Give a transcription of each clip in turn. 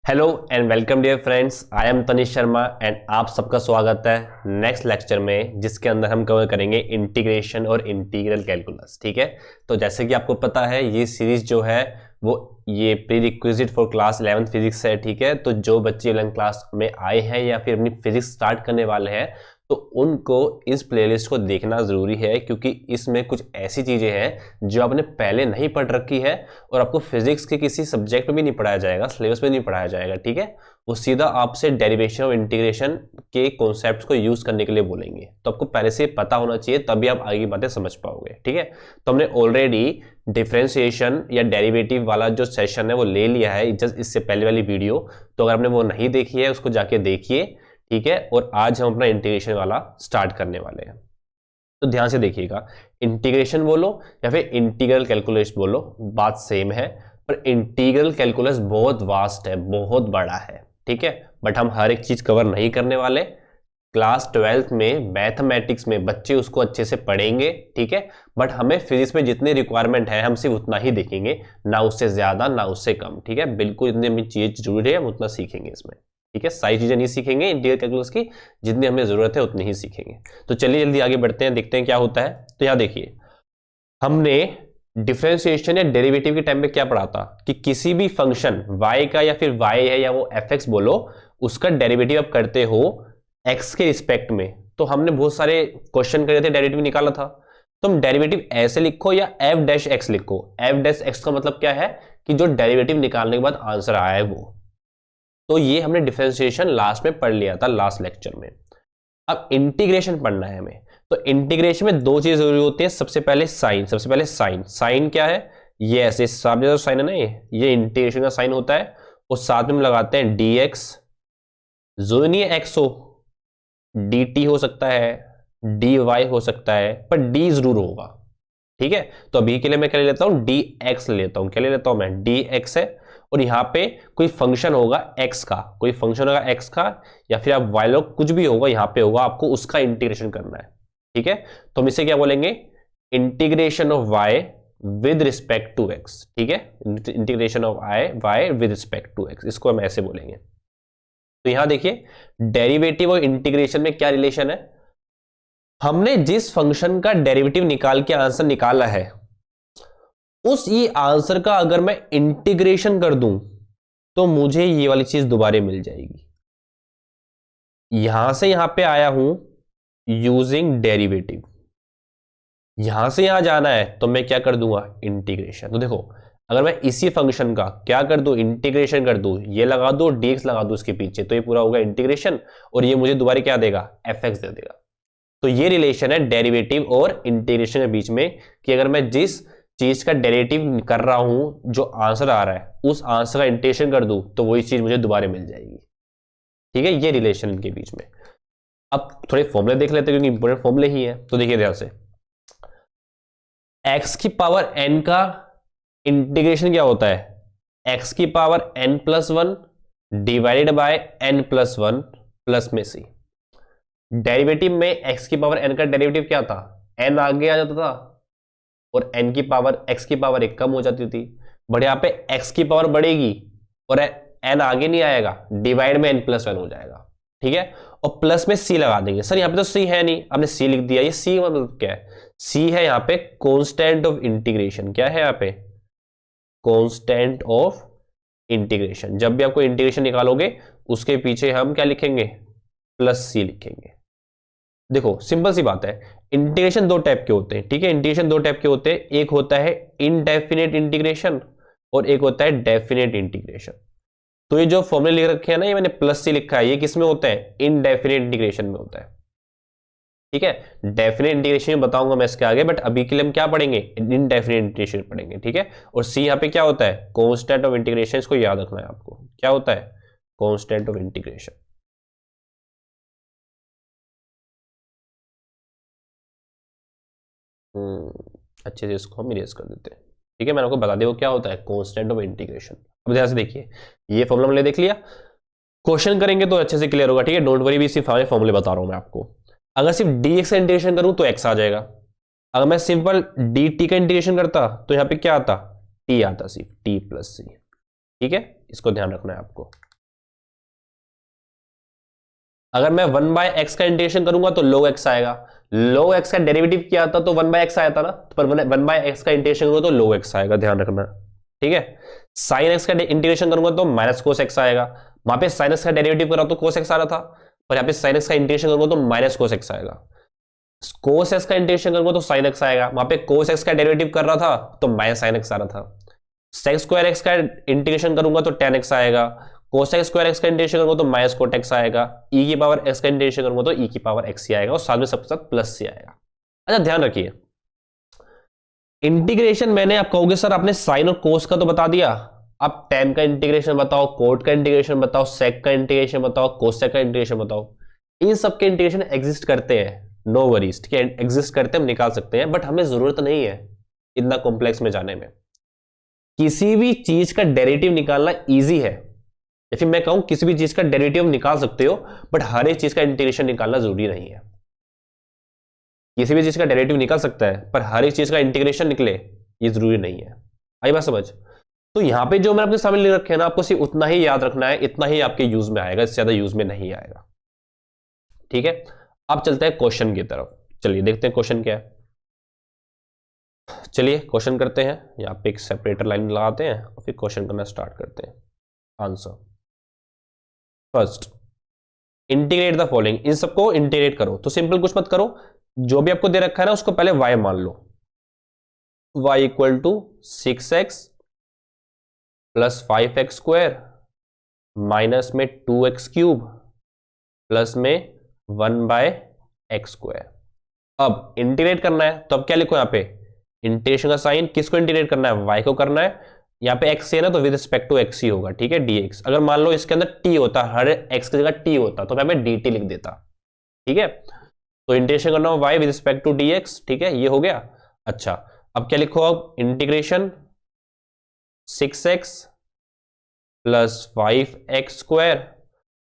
Hello and welcome dear friends, I am Tanish Sharma and आप सबका स्वागत है नेक्स्ट लेक्चर में, जिसके अंदर हम कवर करेंगे इंटीग्रेशन और इंटीग्रल कैलकुलस। ठीक है, तो जैसे कि आपको पता है ये सीरीज जो है वो ये pre requisite for class 11th physics है। ठीक है, तो जो बच्चे 11th क्लास में आए हैं या फिर अपनी फिजिक्स स्टार्ट करने वाले हैं तो उनको इस प्लेलिस्ट को देखना ज़रूरी है, क्योंकि इसमें कुछ ऐसी चीज़ें हैं जो आपने पहले नहीं पढ़ रखी है और आपको फिजिक्स के किसी सब्जेक्ट में भी नहीं पढ़ाया जाएगा, सिलेबस में नहीं पढ़ाया जाएगा। ठीक है, वो सीधा आपसे डेरिवेशन और इंटीग्रेशन के कॉन्सेप्ट्स को यूज़ करने के लिए बोलेंगे, तो आपको पहले से पता होना चाहिए, तभी आप आगे बातें समझ पाओगे। ठीक है, तो हमने ऑलरेडी डिफरेंशिएशन या डेरिवेटिव वाला जो सेशन है वो ले लिया है जस्ट इससे पहले वाली वीडियो, तो अगर आपने वो नहीं देखी है उसको जाके देखिए। ठीक है, और आज हम अपना इंटीग्रेशन वाला स्टार्ट करने वाले हैं, तो ध्यान से देखिएगा। इंटीग्रेशन बोलो या फिर इंटीग्रल कैलकुलस बोलो, बात सेम है, पर इंटीग्रल कैलकुलस बहुत वास्ट है, बहुत बड़ा है। ठीक है, बट हम हर एक चीज कवर नहीं करने वाले। क्लास 12th में मैथमेटिक्स में बच्चे उसको अच्छे से पढ़ेंगे। ठीक है, बट हमें फिजिक्स में जितनी रिक्वायरमेंट है हम सिर्फ उतना ही देखेंगे, ना उससे ज्यादा ना उससे कम। ठीक है, बिल्कुल इतनी हमें चीज जरूरी है हम उतना सीखेंगे इसमें। ठीक है, सारी चीजें नहीं सीखेंगे इंटीग्रल कैलकुलस की, जितनी हमें जरूरत है उतनी ही सीखेंगे। तो चलिए जल्दी आगे बढ़ते हैं, देखते हैं क्या होता है। तो यहां देखिए, हमने डिफरेंशिएशन या डेरिवेटिव के टाइम पे क्या पढ़ा था कि किसी भी फंक्शन y का या फिर y है या वो fx बोलो, उसका डेरिवेटिव आप करते हो x के रिस्पेक्ट में। तो हमने बहुत सारे क्वेश्चन करे थे, डेरिवेटिव निकाला था। तुम डेरिवेटिव ऐसे लिखो या f डैश x लिखो। f डैश x का मतलब क्या है कि जो डेरिवेटिव निकालने के बाद आंसर आया है वो। तो ये हमने डिफरेंशिएशन लास्ट में पढ़ लिया था, लास्ट लेक्चर में। अब इंटीग्रेशन पढ़ना है हमें, तो इंटीग्रेशन में दो चीज जरूरी होती है। सबसे पहले साइन। साइन क्या है? ये ऐसे सामने जो साइन है ना, ये इंटीग्रेशन का साइन होता है। और साथ में हम लगाते हैं dx, जो नहीं है x हो, dt हो सकता है, dy हो सकता है, पर d जरूर होगा। ठीक है, तो अभी के लिए मैं क्या ले लेता हूं, dx ले लेता हूं। क्या ले लेता हूं मैं? dx है, और यहां पे कोई फंक्शन होगा x का, कोई फंक्शन होगा x का, या फिर आप y log कुछ भी होगा यहां पे होगा, आपको उसका इंटीग्रेशन करना है। ठीक है, तो हम इसे क्या बोलेंगे? Integration of y with respect to x। ठीक है, integration of y with respect to x, इसको हम ऐसे बोलेंगे। तो यहां देखिए, डेरिवेटिव और इंटीग्रेशन में क्या रिलेशन है। हमने जिस फंक्शन का डेरिवेटिव निकाल के आंसर निकाला है, उस ये आंसर का अगर मैं इंटीग्रेशन कर दूं तो मुझे ये वाली चीज दोबारा मिल जाएगी। यहां से यहां पे आया हूं यूजिंग डेरिवेटिव, यहां से यहां जाना है तो मैं क्या कर दूंगा? इंटीग्रेशन। तो देखो, अगर मैं इसी फंक्शन का क्या कर दूं? इंटीग्रेशन कर दूं, ये लगा दो, dx लगा दो इसके पीछे, तो ये पूरा होगा इंटीग्रेशन, और ये मुझे दोबारा क्या देगा? fx दे देगा। तो ये रिलेशन है डेरिवेटिव और इंटीग्रेशन के बीच में, कि अगर मैं जिस चीज का डेरिवेटिव कर रहा हूं, जो आंसर आ रहा है उस आंसर का इंटीग्रेशन कर दूं तो वही चीज मुझे दोबारा मिल जाएगी। ठीक है, ये रिलेशन इनके बीच में। अब थोड़े फॉर्मूले देख लेते हैं, क्योंकि इंपोर्टेंट फॉर्मूले ही है। तो देखिए ध्यान से, x की पावर n का इंटीग्रेशन क्या होता है? x की power n+1 divided by n+1 plus में c। डेरिवेटिव में x की पावर n का डेरिवेटिव क्या था? n आगे आ जाता था और n की पावर x की पावर 1 कम हो जाती थी। बट यहां पे x की पावर बढ़ेगी और n आगे नहीं आएगा, डिवाइड में n+1 हो जाएगा। ठीक है, और प्लस में c लगा देंगे। सर यहां पे तो c है नहीं, आपने c लिख दिया। ये c मतलब क्या है? c है यहां पे कांस्टेंट ऑफ इंटीग्रेशन। क्या है यहां पे? Constant of integration. जब भी आपको इंटीग्रेशन निकालोगे उसके पीछे हम क्या लिखेंगे? +c लिखेंगे। देखो सिंपल सी बात है, इंटीग्रेशन दो टाइप के होते हैं। ठीक है, इंटीग्रेशन दो टाइप के होते हैं, एक होता है इनडेफिनेट इंटीग्रेशन और एक होता है डेफिनेट इंटीग्रेशन। तो ये जो फॉर्मूले लिख रखे हैं ना, ये मैंने +c लिखा है, ये किस में होता है? इनडेफिनेट इंटीग्रेशन में होता है। ठीक है, डेफिनेट इंटीग्रेशन में बताऊंगा मैं इसके आगे, बट अभी के लिए हम क्या पढ़ेंगे? इनडेफिनेट इंटीग्रेशन पढ़ेंगे। ठीक है, और c यहाँ पे क्या होता है? Constant of integration. इसको याद रखना है आपको, क्या होता है? Constant of integration. अच्छे से इसको हम इरेज कर देते हैं। ठीक है, मैंने आपको बता दिया वो क्या होता है, कांस्टेंट ऑफ इंटीग्रेशन। अब ध्यान से देखिए, ये फॉर्मूला हमने देख लिया, क्वेश्चन करेंगे तो अच्छे से क्लियर होगा। ठीक है, डोंट वरी, भी सिर्फ फॉर्मूले बता रहा हूं मैं आपको। अगर सिर्फ dx का इंटीग्रेशन करूं तो x आ जाएगा। अगर मैं सिंपल dt का इंटीग्रेशन करता तो यहां पे क्या आता? t आता, सिर्फ t + c। ठीक है, इसको ध्यान रखना है आपको। अगर मैं 1/x का इंटीग्रेशन करूंगा तो log x आएगा, log x का डेरिवेटिव क्या आता तो 1/x आया था ना, पर 1/x का इंटीग्रेशन करूंगा तो log x आएगा, ध्यान रखना, ठीक है। sin x का इंटीग्रेशन करूंगा तो माइनस cos x आएगा, वहां पे sin x का डेरिवेटिव कर रहा तो cos x आ रहा था, पर यहाँ पे sin x का इंटीग्रेशन करूंगा तो माइनस cos x आएगा। cos x का इंटीग्रेशन करूंगा तो sin x आएगा, वहां पे cos x का डेरिवेटिव कर रहा था तो माइनस sin x आ रहा था। sec स्क्वायर x का इंटीग्रेशन करूंगा तो tan x आएगा, cosec स्क्वायर x का इंटीग्रेशन करूंगा तो माइनस कोट x आएगा, e की पावर x का इंटीग्रेशन करूंगा तो e की पावर x ही आएगा, और साथ में सबके साथ प्लस सी आएगा। अच्छा ध्यान रखिए, इंटीग्रेशन मैंने आप कहोगे सर आपने साइन और कोस का तो बता दिया, आप tan का इंटीग्रेशन बताओ, कोट का इंटीग्रेशन बताओ, सेक का इंटीग्रेशन बताओ, कोसेक का इंटीग्रेशन बताओ। इन सबके इंटीग्रेशन एग्जिस्ट करते हैं, नो वरीज, ठीक है, एग्जिस्ट करते हैं, हम निकाल सकते हैं, बट हमें जरूरत नहीं है इतना कॉम्प्लेक्स में जाने में। किसी भी चीज का डेरिवेटिव निकालना इजी है, या फिर मैं कहूं किसी भी चीज का डेरिवेटिव निकाल सकते हो, बट हर एक चीज का इंटीग्रेशन निकालना जरूरी नहीं है। किसी भी चीज का डेरिवेटिव निकाल सकता है, पर हर एक चीज का इंटीग्रेशन निकले ये जरूरी नहीं है। आई बात समझ? तो यहां पे जो मैंने अपने सामने लिख रखे हैं ना, आपको सिर्फ उतना ही याद रखना है, इतना ही आपके यूज में आएगा, इससे ज्यादा यूज में नहीं आएगा, ठीक है। अब चलते हैं क्वेश्चन की तरफ, चलिए देखते हैं क्वेश्चन क्या है। चलिए क्वेश्चन करते हैं, यहाँ पे एक सेपरेटर लाइन लगाते हैं और फिर क्वेश्चन करना स्टार्ट करते हैं। Answer first, integrate the following, इन सबको इंटीग्रेट करो। तो सिंपल कुछ मत करो, जो भी आपको दे रखा है ना उसको पहले y मान लो, y equal to 6x plus 5x square minus में 2x क्यूब प्लस में 1/x स्क्वायर। अब इंटीग्रेट करना है तो अब क्या लिखो, यहाँ पे इंटीग्रेशन का साइन, किसको इंटीग्रेट करना है, y को करना है। यहाँ पे x है ना तो विद रिस्पेक्ट टू x ही होगा, ठीक है, dx। अगर मान लो इसके अंदर t होता, हर x की जगह t होता तो मैं dt लिख देता, ठीक है। तो इंटीग्रेशन करना हो y with respect to dx, ठीक है, ये हो गया। अच्छा अब क्या लिखो, अब integration 6x plus 5x square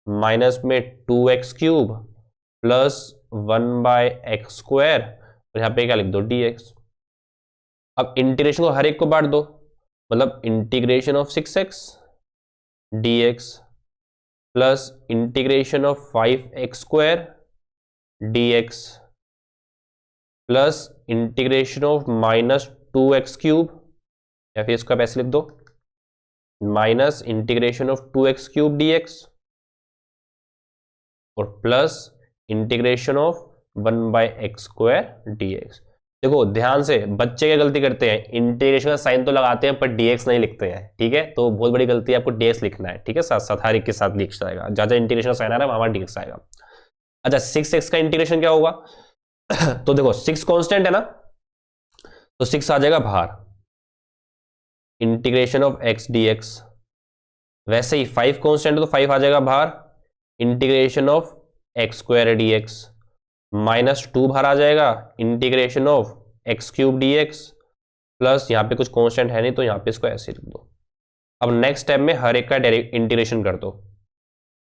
minus में 2x cube plus 1/x square, और यहाँ पे क्या लिख दो dx। अब इंटीग्रेशन को हर एक को बांट दो, मतलब integration of 6x dx plus integration of 5x square dx plus integration of minus 2x cube, या फिर इसको आप ऐसे लिख दो, minus integration of 2x cube dx और plus integration of 1/x square dx। देखो ध्यान से, बच्चे क्या गलती करते हैं, इंटीग्रेशन का साइन तो लगाते हैं पर dx नहीं लिखते हैं, ठीक है, तो बहुत बड़ी गलती है, आपको dx लिखना है, ठीक है, साथ साथ हर एक के साथ dx आएगा, ज्यादा इंटीग्रेशन का साइन आ रहा है वहां dx आएगा। अच्छा 6x का इंटीग्रेशन क्या होगा तो देखो 6 कांस्टेंट है ना, तो 6 आ जाएगा बाहर, इंटीग्रेशन ऑफ x dx। वैसे ही 5 कांस्टेंट है तो 5 आ जाएगा बाहर, integration of x square dx minus 2 बाहर आ जाएगा, integration of x cube dx plus यहाँ पे कुछ कांस्टेंट है नहीं तो यहाँ पे इसको ऐसे लिख दो। अब नेक्स्ट स्टेप में हर एक का इंटीग्रेशन कर दो।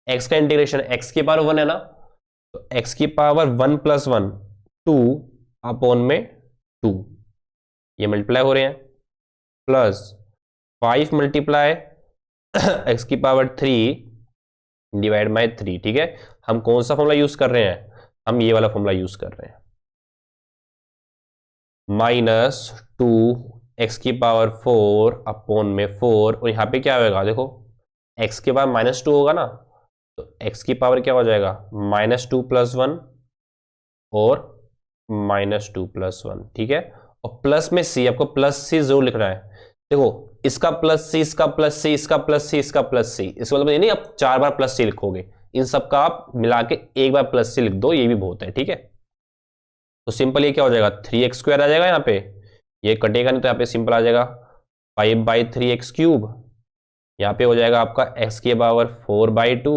x का इंटीग्रेशन x की पावर 1 है ना, तो x की पावर 1 प्लस 1 2 अपॉन में 2, ये मल्टीप्लाई हो रहे हैं, प्लस 5 मल्टीप्लाई x की पावर 3 डिवाइड बाय 3, ठीक है। हम कौन सा फॉर्मूला यूज कर रहे हैं, हम ये वाला फॉर्मूला यूज कर रहे हैं, माइनस 2 x की पावर 4 अपॉन में 4, और यहां पे क्या होगा, देखो x के पावर माइनस 2 होगा ना, तो x की पावर क्या हो जाएगा, माइनस 2 प्लस 1 और माइनस 2 प्लस 1, ठीक है। और प्लस में c, आपको प्लस c जरूर लिखना है। देखो इसका प्लस c, इसका प्लस c, इसका प्लस c, इसका प्लस c, इसका मतलब ये नहीं आप 4 बार प्लस c लिखोगे, इन सब का आप मिला के एक बार प्लस c लिख दो, ये भी बहुत है, ठीक है। तो सिंपल ये क्या हो जाएगा, 3x स्क्वायर आ जाएगा, यहाँ पे ये कटेगा नहीं तो यहाँ पे सिंपल आ जाएगा 5/3x क्यूब, यहाँ पे हो जाएगा आपका x की पावर 4/2,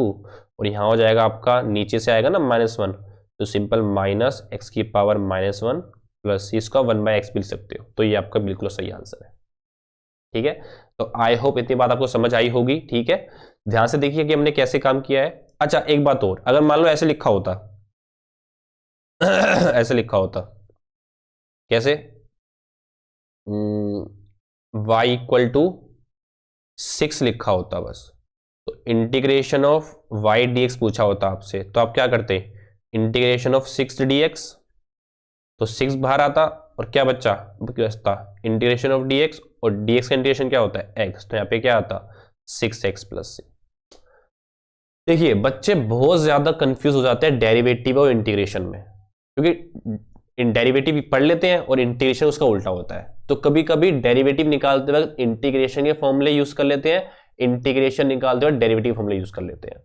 और यहाँ हो जाएगा आपका नीचे से आएगा ना -1, तो सिंपल माइनस x की पावर -1 प्लस इसका 1/x भी लिख सकते हो। तो ये आपका बिल्कुल सही आंसर है, ठीक है। तो आई होप इतनी बात आपको समझ आई होगी, ठीक है। ध्यान से देखिए कि हमने कैसे काम किया है। अच्छा एक बात और, अगर मान लो ऐसे लिखा होता ऐसे लिखा होता, कैसे, y इक्वल टू 6 लिखा होता बस, तो integration of y d x पूछा होता आपसे तो आप क्या करते, इंटीग्रेशन ऑफ 6 dx, तो 6 बाहर आता और क्या बच्चा इंटीग्रेशन ऑफ dx, और dx का इंटीग्रेशन क्या होता है x, तो यहाँ पे क्या आता 6x प्लस c। देखिए बच्चे बहुत ज्यादा कंफ्यूज हो जाते हैं डेरिवेटिव और इंटीग्रेशन में, क्योंकि डेरिवेटिव पढ़ लेते हैं और इंटीग्रेशन उसका उल्टा होता है। तो कभी कभी डेरिवेटिव निकालते वक्त इंटीग्रेशन के फॉर्मूले यूज कर लेते हैं, इंटीग्रेशन निकालते वक्त डेरिवेटिव फॉर्मूले यूज कर लेते हैं।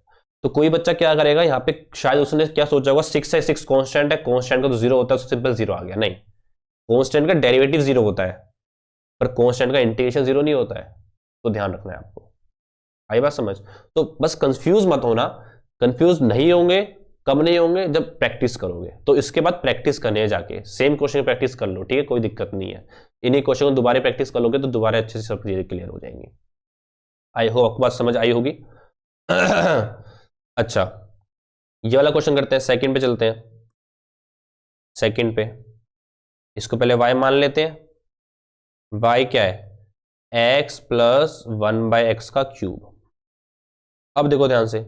तो कोई बच्चा क्या करेगा यहाँ पे, शायद उसने क्या सोचा होगा 6 है, 6 कांस्टेंट है, कांस्टेंट का तो 0 होता है, तो सिंपल 0 आ गया। नहीं, कांस्टेंट का डेरिवेटिव 0 होता है पर कांस्टेंट का इंटीग्रेशन 0 नहीं होता है, तो ध्यान रखना है आपको। आई बात समझ? तो बस कंफ्यूज मत होना, कंफ्यूज नहीं होंगे, कब नहीं होंगे, जब प्रैक्टिस करोगे। तो इसके बाद प्रैक्टिस करने जाके सेम क्वेश्चन प्रैक्टिस कर लो, ठीक है, कोई दिक्कत नहीं है। इन्हीं क्वेश्चन को दोबारा प्रैक्टिस कर लोगे तो दोबारा अच्छे से सब चीजें क्लियर हो जाएंगी। आई होप आपको बात समझ आई होगी। अच्छा, ये वाला क्वेश्चन करते हैं, सेकंड पे चलते हैं। सेकंड पे इसको पहले y मान लेते हैं। y क्या है, x प्लस 1/x का क्यूब। अब देखो ध्यान से,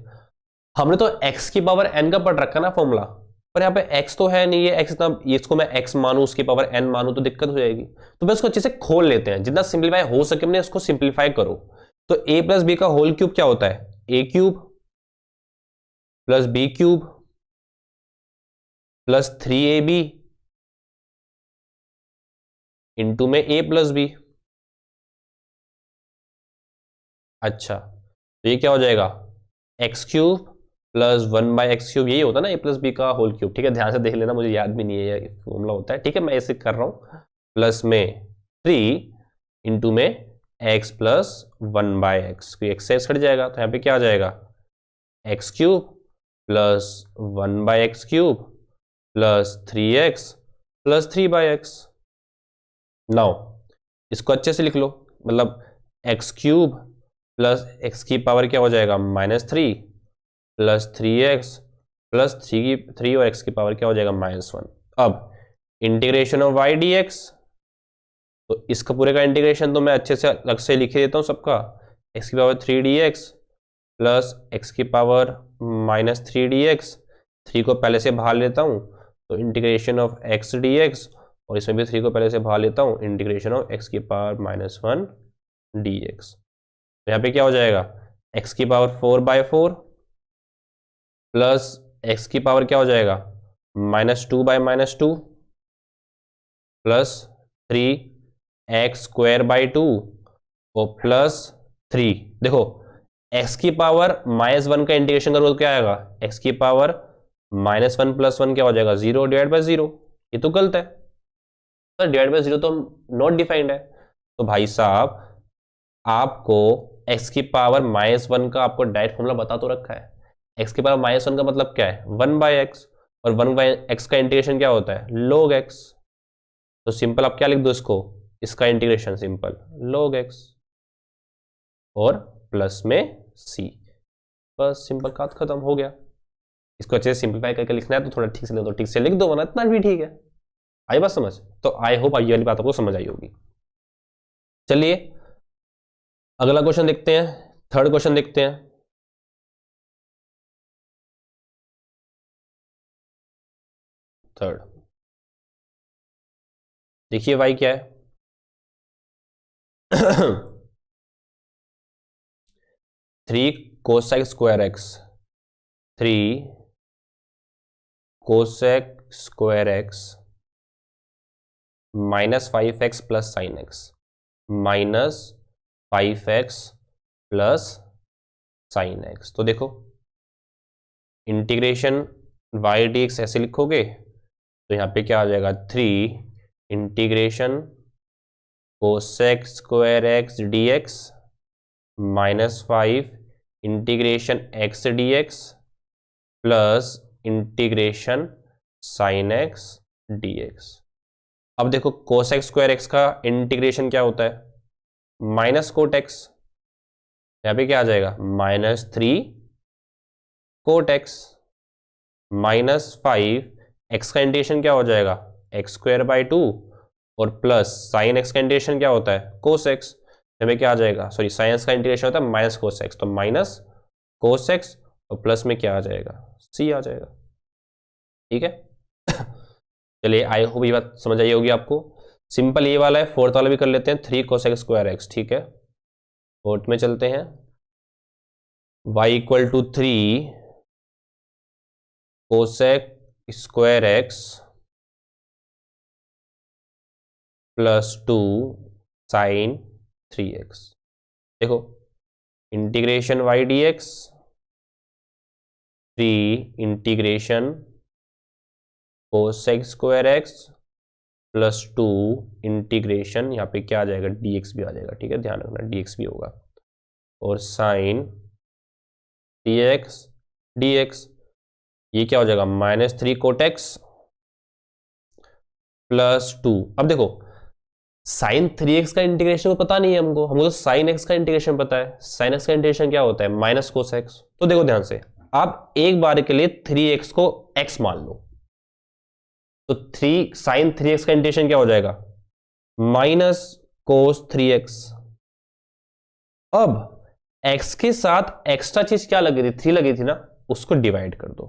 हमने तो x की पावर n का पढ़ रखा ना फॉर्मूला, पर यहाँ पे x तो है नहीं, ये x ना, इसको मैं x मानू, उसकी पावर n मानू तो दिक्कत हो जाएगी। तो बस इसको अच्छे से खोल लेते हैं, जितना सिंप्लीफाई हो सके हमने इसको सिंप्लीफाई करो। तो a प्लस बी का होल क्यूब क्या होता है, a cube plus b cube plus 3ab into में a प्लस बी। अच्छा, तो ये क्या हो जाएगा, x cube plus 1/x cube, यही होता है ना ए प्लस बी का होल क्यूब। ठीक है, ध्यान से देख लेना, मुझे याद भी नहीं है ये फॉर्मूला होता है, ठीक है, मैं ऐसे कर रहा हूं। प्लस में 3 इंटू में x प्लस 1/x, एक्स से कट जाएगा, तो यहाँ पे क्या आ जाएगा, x cube plus 1/x cube plus 3x plus 3/x। Now इसको अच्छे से लिख लो, मतलब एक्स क्यूब प्लस एक्स की पावर क्या हो जाएगा -3 प्लस 3x प्लस 3 और x की पावर क्या हो जाएगा -1। अब इंटीग्रेशन ऑफ y dx, तो इसका पूरे का इंटीग्रेशन तो मैं अच्छे से अलग से लिख देता हूँ सबका, x की पावर 3 dx प्लस x की पावर -3 dx, 3 को पहले से बाहर लेता हूँ तो इंटीग्रेशन ऑफ x dx, और इसमें भी 3 को पहले से बाहर लेता हूँ, इंटीग्रेशन ऑफ x की पावर -1 dx। तो यहाँ पे क्या हो जाएगा, x की पावर 4/4 प्लस x की पावर क्या हो जाएगा -2/-2 प्लस 3x² और प्लस 3। देखो x की पावर -1 का इंटीग्रेशन करो तो क्या आएगा, x की पावर -1 प्लस 1 क्या हो जाएगा, 0 डिवाइड बाई 0। ये तो गलत है सर, डिवाइड बाई 0 तो नॉट डिफाइंड है। तो भाई साहब आपको x की पावर -1 का आपको डायरेक्ट फॉर्मूला बता तो रखा है, x की पावर -1 का मतलब क्या है 1/x, और 1/x का इंटीग्रेशन क्या होता है log x। तो सिंपल आप क्या लिख दो इसको, इसका इंटीग्रेशन सिंपल log x और प्लस में c, बस सिंपल बात खत्म हो गया। इसको अच्छे से सिंप्लीफाई करके लिखना है तो थोड़ा ठीक से लिख दो, ठीक से लिख दो, वरना इतना भी ठीक है। आई बात समझ? तो आई होप ये वाली बात आपको समझ आई होगी। चलिए अगला क्वेश्चन देखते हैं, थर्ड क्वेश्चन देखते हैं। थर्ड देखिए y क्या है, 3 cosec square x, 3 cosec square x -5x plus sine x, -5x plus sine x. तो देखो इंटीग्रेशन y dx ऐसे लिखोगे तो यहाँ पे क्या आ जाएगा, 3 integration cosec square x dx -5 integration x dx plus integration sine x dx। अब देखो कोसेक स्क्वायर एक्स का इंटीग्रेशन क्या होता है, माइनस कोट एक्स, यहाँ पे क्या आ जाएगा -3 कोट एक्स, -5 एक्स का इंटीग्रेशन क्या हो जाएगा x²/2 और प्लस साइन एक्स का इंटीग्रेशन क्या होता है कोस एक्स, हमें क्या आ जाएगा, सॉरी साइन एक्स का इंटीग्रेशन होता है माइनस कोस एक्स, तो माइनस कोस एक्स और प्लस में क्या आ जाएगा, सी आ जाएगा। ठीक है चलिए आई होप ये बात समझ आई होगी आपको। सिंपल ये वाला है, फोर्थ वाला भी कर लेते हैं, 3 cos x स्क्वायर एक्स। ठीक है फोर्थ में चलते हैं, y equal to 3 cos x square x plus 2 sine 3x। देखो integration y dx 3 integration cos x square x plus 2 integration, यहाँ पे क्या आ जाएगा, dx भी आ जाएगा। ठीक है ध्यान रखना dx भी होगा, और साइन 3x dx, ये क्या हो जाएगा, -3 cot x प्लस 2। अब देखो साइन 3x का इंटीग्रेशन को पता नहीं है हमको तो साइन x का इंटीग्रेशन पता है। साइन x का इंटीग्रेशन क्या होता है, माइनस कोस x। तो देखो ध्यान से, आप एक बार के लिए 3x को x मान लो, तो 3 साइन 3x का इंटीग्रेशन क्या हो जाएगा, माइनस कोस 3x। अब x के साथ एक्स्ट्रा चीज क्या लगी थी, 3 लगी थी ना, उसको डिवाइड कर दो,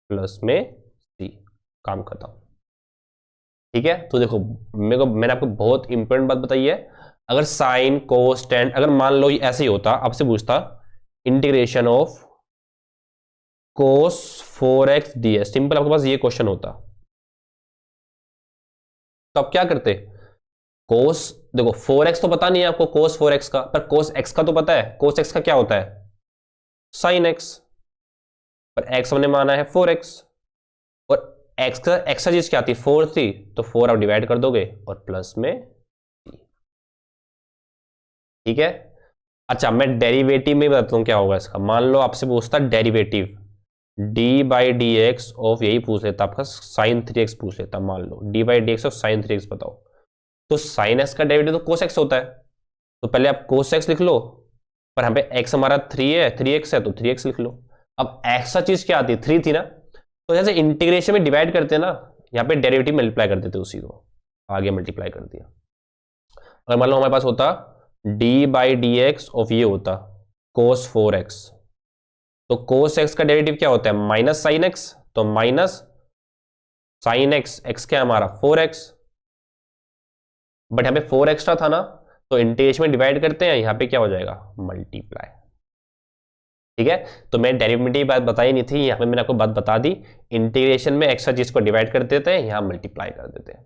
प्लस में c, काम खत्म। ठीक है तो देखो मैंने आपको बहुत इंपॉर्टेंट बात बताई है, अगर साइन कोस टेन अगर मान लो ऐसे ही होता, आपसे पूछता integration of cos 4x ds, simple आपके पास ये क्वेश्चन होता, तो आप क्या करते, कोस देखो 4x तो पता नहीं है आपको कोस 4x का, पर कोस x का तो पता है। कोस x का क्या होता है, साइन x, पर x हमने माना है 4x, और x का एक्स्ट्रा चीज क्या थी, 4 थी, तो 4 आप डिवाइड कर दोगे और प्लस में। ठीक है अच्छा मैं डेरिवेटिव में बताता हूं क्या होगा इसका। मान लो आपसे पूछता derivative d by d x of, यही पूछ लेता आपका साइन 3x पूछ लेता, मान लो d by d x of sine 3x बताओ, तो साइन एक्स का डेरिवेटिव तो कोस एक्स होता है, तो पहले आप कोस एक्स लिख लो, पर यहाँ पे x हमारा 3 है, 3x है तो 3x लिख लो। अब एक्स्ट्रा चीज क्या आती है, 3 थी ना, तो जैसे इंटीग्रेशन में डिवाइड करते हैं ना, यहाँ पे डेरिवेटिव मल्टीप्लाई कर देते उसी को, आगे मल्टीप्लाई कर दिया। अगर मान लो हमारे पास होता D by d x of ये होता कोस 4x, तो कोस x का डेरिवेटिव क्या होता है, माइनस साइन x, तो माइनस साइन x, x क्या है हमारा 4x, बट यहाँ पे 4 एक्स्ट्रा था ना, तो इंटीग्रेशन में डिवाइड करते हैं, यहाँ पे क्या हो जाएगा, मल्टीप्लाई। ठीक है तो मैं डेरिवेटिव की बात बताई नहीं थी, यहाँ पे मैंने आपको बात बता दी, इंटीग्रेशन में एक्स्ट्रा चीज को डिवाइड कर देते हैं, यहाँ मल्टीप्लाई कर देते हैं।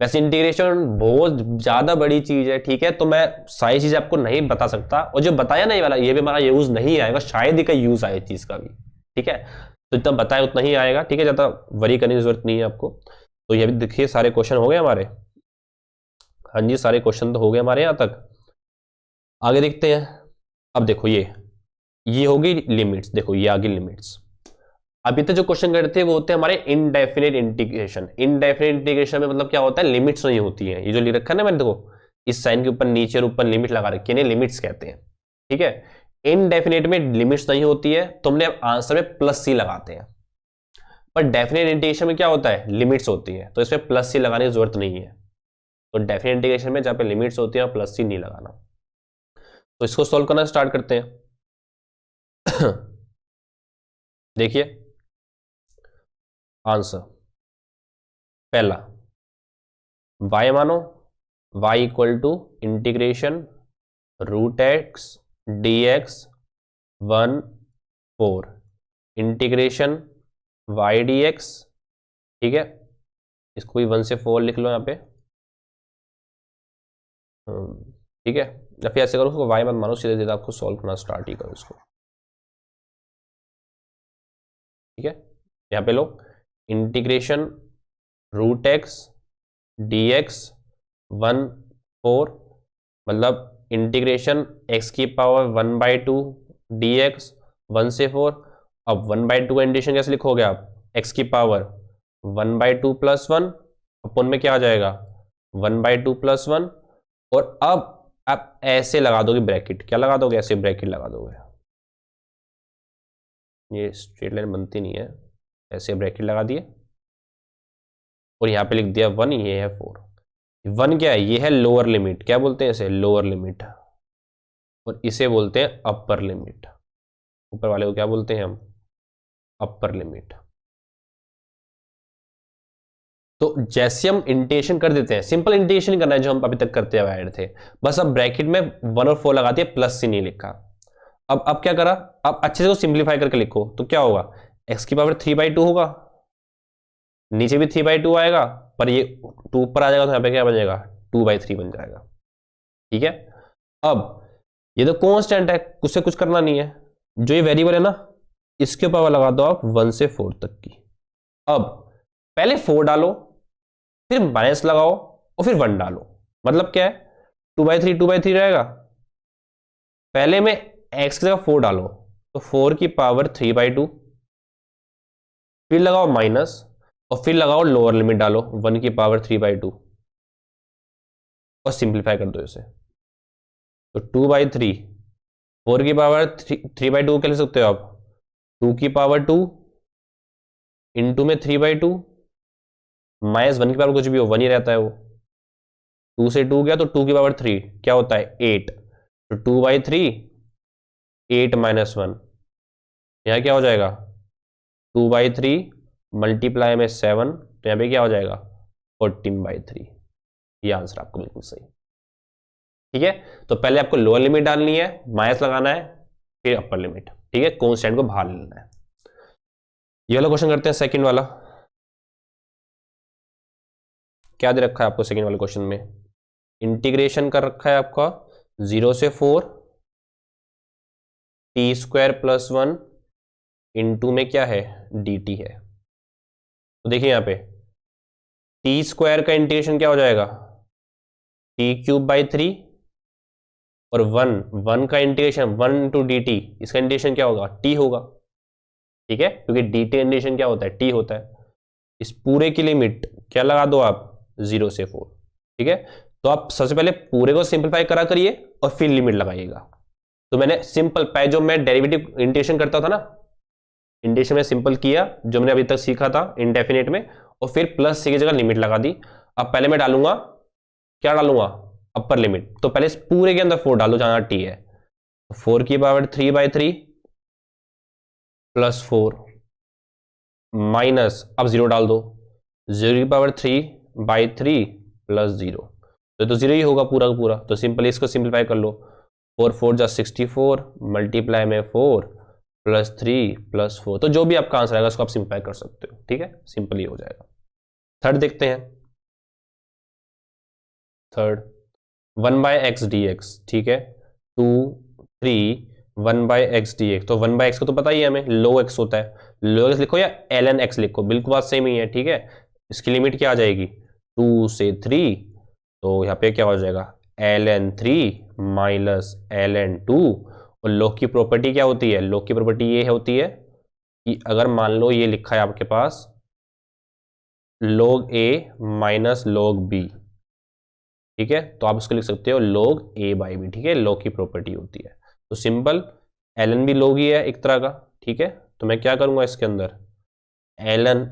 वैसे इंटीग्रेशन बहुत ज्यादा बड़ी चीज है, ठीक है, तो मैं सारी चीज आपको नहीं बता सकता, और जो बताया नहीं वाला ये भी हमारा यूज नहीं आएगा, शायद ही का यूज आए चीज का भी। ठीक है तो जितना बताया उतना ही आएगा। ठीक है ज्यादा वरी करने की जरूरत नहीं है आपको। तो ये भी देखिए सारे क्वेश्चन हो गए हमारे, हाँ जी सारे क्वेश्चन तो हो गए हमारे यहाँ तक। आगे देखते हैं। अब देखो ये होगी लिमिट्स, देखो ये आगे लिमिट्स। अभी तक जो क्वेश्चन करते थे वो होते हैं हमारे इनडेफिनेट इंटीग्रेशन। इनडेफिनेट इंटीग्रेशन में मतलब क्या होता है, लिमिट्स नहीं होती हैं। ये जो लिख रखा है ना मैंने, देखो इस साइन के ऊपर नीचे और ऊपर लिमिट लगा रखी है, लिमिट्स कहते हैं। ठीक है इनडेफिनेट में लिमिट्स नहीं होती है, तो हमने आंसर में प्लस सी लगाते हैं, पर डेफिनेट इंटीग्रेशन में क्या होता है, लिमिट्स होती है, तो इसमें प्लस सी लगाने की जरूरत नहीं है। तो डेफिनेट इंटीग्रेशन में जहाँ पे लिमिट्स होती है प्लस सी नहीं लगाना। तो इसको सोल्व करना स्टार्ट करते हैं। देखिए आंसर पहला y मानो, y equal to integration root x d x 1 4 integration y d x. ठीक है इसको भी 1 से 4 लिख लो यहाँ पे। ठीक है या फिर ऐसे करो उसको y मत मानो, सीधे सीधे आपको सॉल्व करना स्टार्ट ही करो इसको। ठीक है यहाँ पे लो integration root x d x 1 4, मतलब इंटीग्रेशन x की पावर 1/2 डी एक्स 1 से 4। अब 1/2 का इंटीग्रेशन कैसे लिखोगे आप, x की पावर 1/2 प्लस 1 अपन में क्या आ जाएगा 1/2 प्लस 1, और अब आप ऐसे लगा दोगे ब्रैकेट, क्या लगा दोगे, ऐसे ब्रैकेट लगा दोगे, ये स्ट्रेट लाइन बनती नहीं है, ऐसे ब्रैकेट लगा दिए और यहाँ पे लिख दिया 1, ये है 4। 1 क्या है, ये है लोअर लिमिट, क्या बोलते हैं इसे, लोअर लिमिट, और इसे बोलते हैं अपर लिमिट। ऊपर वाले को क्या बोलते हैं हम, अपर लिमिट। तो जैसे हम इंटीग्रेशन कर देते हैं, सिंपल इंटीग्रेशन करना है जो हम अभी तक करते हुए थे, बस अब ब्रैकेट में 1 और 4 लगा दिए, प्लस सी नहीं लिखा। अब क्या करा, अब अच्छे से सिंप्लीफाई करके लिखो तो क्या होगा, x की पावर 3/2 होगा, नीचे भी 3/2 आएगा, पर ये 2 ऊपर आ जाएगा तो यहाँ पे क्या बन जाएगा, 2/3 बन जाएगा। ठीक है, अब ये तो कांस्टेंट है, उससे कुछ करना नहीं है, जो ये वेरिएबल है ना इसके पावर लगा दो आप 1 से 4 तक की। अब पहले 4 डालो, फिर माइनस लगाओ और फिर 1 डालो, मतलब क्या है 2/3 रहेगा। पहले में x की जगह 4 डालो तो 4 की पावर 3/2, फिर लगाओ माइनस और फिर लगाओ लोअर लिमिट डालो 1 की पावर 3/2 और सिंप्लीफाई कर दो इसे, तो 2/3, 4 की पावर 3/2 क्या लिख सकते हो आप, 2 की पावर 2 इंटू में 3/2 माइनस 1 की पावर कुछ भी हो 1 ही रहता है वो, 2 से 2 गया तो 2 की पावर 3 क्या होता है 8, तो 2/3 8 माइनस 1, यहाँ क्या हो जाएगा 2/3 मल्टीप्लाई में 7, तो यहाँ पे क्या हो जाएगा 14/3। ये आंसर आपको बिल्कुल सही। ठीक है, तो पहले आपको लोअर लिमिट डालनी है, माइनस लगाना है, फिर अपर लिमिट। ठीक है, कांस्टेंट को बाहर लेना है। ये वाला क्वेश्चन करते हैं, सेकंड वाला। क्या दे रखा है आपको सेकंड वाले क्वेश्चन में, इंटीग्रेशन कर रखा है आपका 0 से 4 t² + 1 इंटू में क्या है dt है। तो देखिए यहाँ पे t² का इंटीग्रेशन क्या हो जाएगा t³ और 1 का इंटीग्रेशन 1 × dt, इसका इंटीग्रेशन क्या होगा t होगा। ठीक है, क्योंकि dt का इंटीग्रेशन क्या होता है t होता है। इस पूरे की लिमिट क्या लगा दो आप 0 से 4। ठीक है, तो आप सबसे पहले पूरे को सिंपलीफाई करा करिए और फिर लिमिट लगाइएगा। तो मैंने सिंपल जो मैं डेरिवेटिव इंटीग्रेशन करता था ना, इंटीग्रेशन में सिंपल किया जो मैंने अभी तक सीखा था इंडेफिनेट में, और फिर प्लस सी की जगह लिमिट लगा दी। अब पहले मैं डालूंगा, क्या डालूंगा अपर लिमिट, तो पहले इस पूरे के अंदर 4 डालो जहां टी है, 4 की पावर 3/3 + 4 माइनस, अब 0 डाल दो, 0 की पावर 3/3 + 0, तो 0 ही होगा पूरा का पूरा। तो सिंपली इसको सिंप्लीफाई कर लो, 4 4 जा 64 मल्टीप्लाई में 4 + 3 + 4, तो जो भी आपका आंसर आएगा उसको आप सिंप्लीफाई कर सकते हो। ठीक है, सिंपली हो जाएगा। थर्ड देखते हैं, थर्ड 1/x dx। ठीक है, 2 3 1/x dx, तो 1/x को तो पता ही है हमें, log x होता है, log x लिखो या ln x लिखो, बिल्कुल बात सेम ही है। ठीक है, इसकी लिमिट क्या आ जाएगी 2 से 3, तो यहाँ पे क्या हो जाएगा ln 3 माइनस ln 2, और log की प्रॉपर्टी क्या होती है, log की प्रॉपर्टी ये होती है कि अगर मान लो ये लिखा है आपके पास log a minus log b, ठीक है, तो आप इसको लिख सकते हो log a/b। ठीक है, log की प्रॉपर्टी होती है, तो सिंपल ln भी log ही है एक तरह का। ठीक है, तो मैं क्या करूंगा इसके अंदर ln,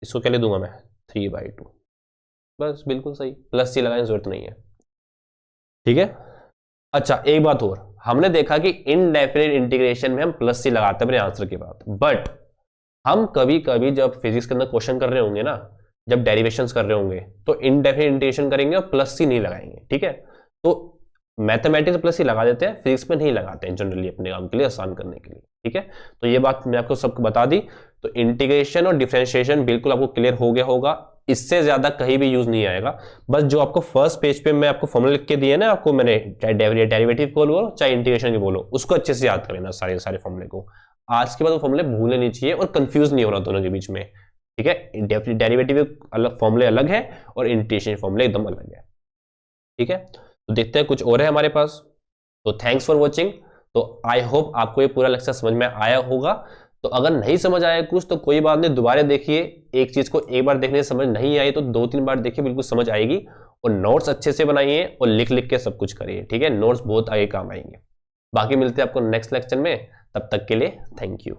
इसको क्या ले दूंगा मैं 3/2, बस बिल्कुल सही, प्लस सी लगाने की जरूरत नहीं है। ठीक है, अच्छा एक बात और, हमने देखा कि इनडेफिनिट इंटीग्रेशन में हम प्लस सी लगाते हैं अपने आंसर के बाद, बट हम कभी कभी जब फिजिक्स के अंदर क्वेश्चन कर रहे होंगे ना, जब डेरिवेशंस कर रहे होंगे, तो इनडेफिनिट इंटीग्रेशन करेंगे और प्लस सी नहीं लगाएंगे। ठीक है, तो मैथमेटिक्स प्लस सी लगा देते हैं, फिजिक्स में नहीं लगाते हैं जनरली, अपने काम के लिए आसान करने के लिए। ठीक है, तो ये बात मैं आपको सबको बता दी। तो इंटीग्रेशन और डिफरेंशिएशन बिल्कुल आपको क्लियर हो गया होगा, इससे ज्यादा कहीं भी यूज नहीं आएगा। बस जो आपको फर्स्ट पेज पे मैं आपको फॉर्मूला लिख के दिए ना आपको मैंने, चाहे डेरिवेटिव बोलो चाहे इंटीग्रेशन की बोलो, उसको अच्छे से याद कर लेना सारे फॉर्मूले को। आज के बाद वो फॉर्मूले भूलने नहीं चाहिए और कंफ्यूज नहीं होना दोनों के बीच में। ठीक है, डेरिवेटिव अलग फॉर्मूले अलग है और इंटीग्रेशन फॉर्मूले एकदम अलग है। ठीक है, तो देखते हैं कुछ और है हमारे पास। तो थैंक्स फॉर वॉचिंग। तो आई होप आपको ये पूरा लेक्चर समझ में आया होगा। तो अगर नहीं समझ आया कुछ तो कोई बात नहीं, दोबारा देखिए, एक चीज को एक बार देखने से समझ नहीं आई तो 2-3 बार देखिए, बिल्कुल समझ आएगी। और नोट्स अच्छे से बनाइए और लिख लिख के सब कुछ करिए। ठीक है, नोट्स बहुत आगे काम आएंगे। बाकी मिलते हैं आपको नेक्स्ट लेक्चर में, तब तक के लिए थैंक यू।